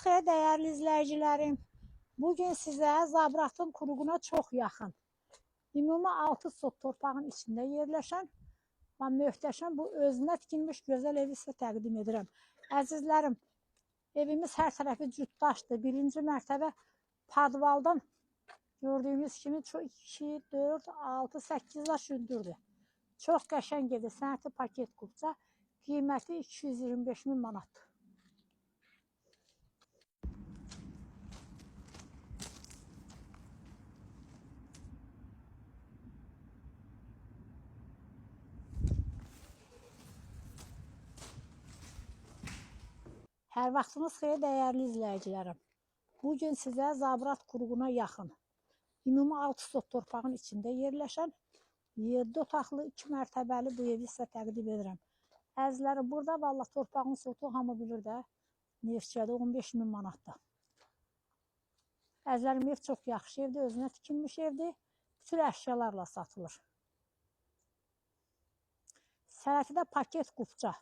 Xeyr, dəyərli izləyicilərim, bugün sizə Zabratın quruğuna çox yaxın, ümumi 6 sot torpağın içində yerləşən və möhtəşəm bu özünə tikilmiş gözəl evi sizə təqdim edirəm. Əzizlərim, evimiz hər tərəfi cütdaşdır. Birinci mərtəbə padvaldan gördüyünüz kimi 2, 4, 6, 8 daş hündürdür. Çox qəşəng evdir, sənəti paket qubca, qiyməti 225.000 manatdır. Hər vaxtınız xeyir, dəyərli izləyicilərim. Bugün sizə Zabrat quruğuna yaxın, ümumi 6 sot torpağın içində yerləşən 7 otaqlı 2 mərtəbəli bu evi sizə təqdim edirəm. Əzizlərim, burada valla torpağın sotu hamı bilir də, neftçədə 15.000 manatdır. Əzizlərim, ev çox yaxşı evdir, özünə tikilmiş evdir, bütün əşyalarla satılır. Sənəti də paket qubca.